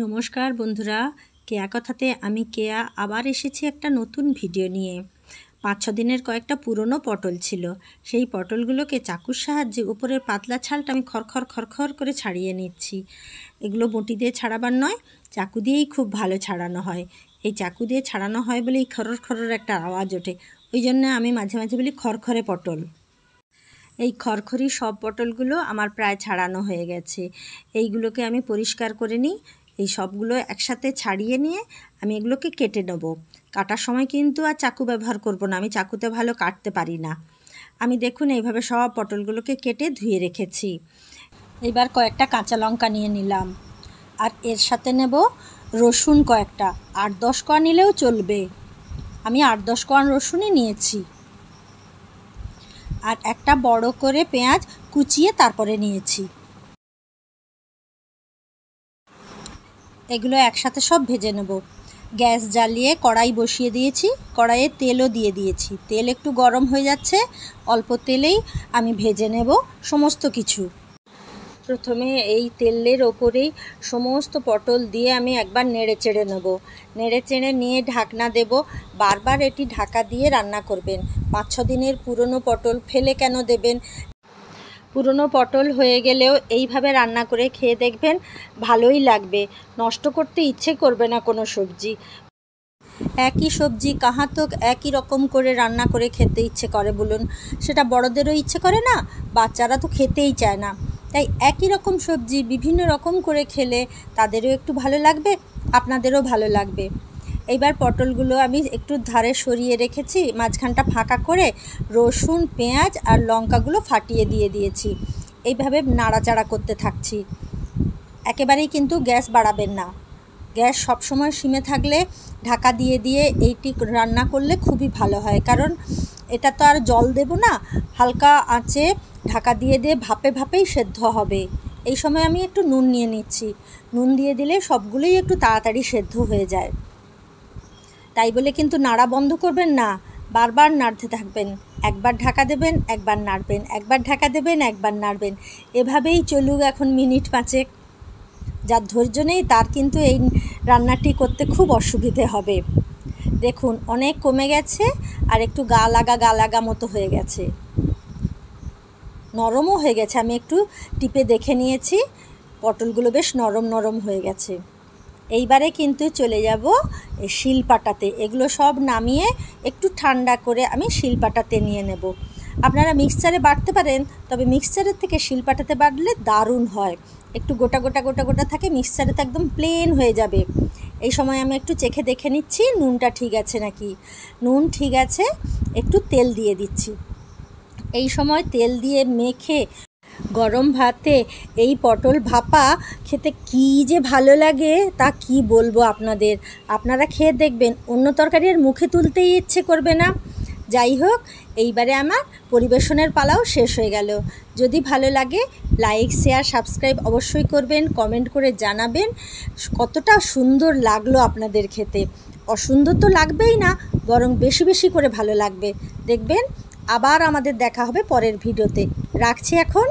নমস্কার বন্ধুরা, কেয়া কথাতে আমি কেয়া আবার এসেছি একটা নতুন ভিডিও নিয়ে। 5-6 দিনের কয়েকটা পুরনো পটল ছিল। সেই পটলগুলোকে চাকুর সাহায্যে উপরের পাতলা ছালটা আমি খড়খড় করে ছাড়িয়ে নিচ্ছি। এগুলো বটি দিয়ে ছাড়াবার নয়, চাকু দিয়েই খুব ভালো ছাড়ানো হয়। এই চাকু দিয়ে ছাড়ানো হয় বলেই খড়র একটা আওয়াজ ওঠে, ওই জন্য আমি মাঝে মাঝে বলি খড়খড়ে পটল। এই খড়খড়ি সব পটলগুলো আমার প্রায় ছাড়ানো হয়ে গেছে। এইগুলোকে আমি পরিষ্কার করে নিই। এই সবগুলো একসাথে ছাড়িয়ে নিয়ে আমি এগুলোকে কেটে নেব। কাটার সময় কিন্তু আর চাকু ব্যবহার করব না, আমি চাকুতে ভালো কাটতে পারি না। আমি দেখুন এইভাবে সব পটলগুলোকে কেটে ধুয়ে রেখেছি। এবার কয়েকটা কাঁচা লঙ্কা নিয়ে নিলাম, আর এর সাথে নেব রসুন কয়েকটা। 8-10 কোয়া নিলেও চলবে, আমি 8-10 কোয়া রসুনই নিয়েছি। আর একটা বড় করে পেঁয়াজ কুচিয়ে তারপরে নিয়েছি। এগুলো একসাথে সব ভেজে নেব। গ্যাস জ্বালিয়ে কড়াই বসিয়ে দিয়েছি, কড়াইয়ে তেলও দিয়ে দিয়েছি। তেল একটু গরম হয়ে যাচ্ছে, অল্প তেলেই আমি ভেজে নেব সমস্ত কিছু। প্রথমে এই তেলের ওপরেই সমস্ত পটল দিয়ে আমি একবার নেড়ে চেড়ে নেব। নেড়ে চেড়ে নিয়ে ঢাকনা দেব। বারবার এটি ঢাকা দিয়ে রান্না করবেন। 5-6 দিনের পুরনো পটল ফেলে কেন দেবেন? পুরনো পটল হয়ে গেলেও এইভাবে রান্না করে খেয়ে দেখবেন, ভালোই লাগবে। নষ্ট করতে ইচ্ছে করবে না কোনো সবজি। একই সবজি কাহাঁ তো একই রকম করে রান্না করে খেতে ইচ্ছে করে বলুন? সেটা বড়দেরও ইচ্ছে করে না, বাচ্চারা তো খেতেই চায় না। তাই একই রকম সবজি বিভিন্ন রকম করে খেলে তাদেরও একটু ভালো লাগবে, আপনাদেরও ভালো লাগবে। এইবার পটলগুলো আমি একটু ধারে সরিয়ে রেখেছি, মাঝখানটা ফাঁকা করে রসুন, পেঁয়াজ আর লঙ্কাগুলো ফাটিয়ে দিয়ে দিয়েছি। এইভাবে নাড়াচাড়া করতে থাকছি। একেবারেই কিন্তু গ্যাস বাড়াবেন না। গ্যাস সবসময় সিমে থাকলে ঢাকা দিয়ে দিয়ে এইটি রান্না করলে খুবই ভালো হয়, কারণ এটা তো আর জল দেব না, হালকা আঁচে ঢাকা দিয়ে দিয়ে ভাপেই সেদ্ধ হবে। এই সময় আমি একটু নুন নিয়ে নিচ্ছি। নুন দিয়ে দিলে সবগুলোই একটু তাড়াতাড়ি সেদ্ধ হয়ে যায়। তাই বলে কিন্তু নাড়া বন্ধ করবেন না, বারবার নাড়তে থাকবেন। একবার ঢাকা দেবেন, একবার নাড়বেন, একবার ঢাকা দেবেন, একবার নাড়বেন। এভাবেই চলুক এখন মিনিট 5। যার ধৈর্য নেই তার কিন্তু এই রান্নাটি করতে খুব অসুবিধে হবে। দেখুন অনেক কমে গেছে, আর একটু গা লাগা মতো হয়ে গেছে, নরমও হয়ে গেছে। আমি একটু টিপে দেখে নিয়েছি, পটলগুলো বেশ নরম হয়ে গেছে। এইবারে কিন্তু চলে যাব শিলপাটাতে। এগুলো সব নামিয়ে একটু ঠান্ডা করে আমি শিলপাটাতে নিয়ে নেব। আপনারা মিক্সচারে বাটতে পারেন, তবে মিক্সচারের থেকে শিলপাটাতে বাটলে দারুণ হয়। একটু গোটা থাকে, মিক্সচারে তো একদম প্লেন হয়ে যাবে। এই সময় আমি একটু চেখে দেখে নিচ্ছি নুনটা ঠিক আছে নাকি। নুন ঠিক আছে, একটু তেল দিয়ে দিচ্ছি। এই সময় তেল দিয়ে মেখে গরম ভাতে এই পটল ভাপা খেতে কী যে ভালো লাগে তা কি বলবো আপনাদের। আপনারা খেয়ে দেখবেন, অন্য তরকারি আর মুখে তুলতেই ইচ্ছে করবে না। যাই হোক, এইবারে আমার পরিবেশনের পালাও শেষ হয়ে গেল। যদি ভালো লাগে লাইক, শেয়ার, সাবস্ক্রাইব অবশ্যই করবেন। কমেন্ট করে জানাবেন কতটা সুন্দর লাগলো আপনাদের খেতে। অসুন্দর তো লাগবেই না, বরং বেশি করে ভালো লাগবে। দেখবেন আবার আমাদের দেখা হবে পরের ভিডিওতে। রাখছি এখন।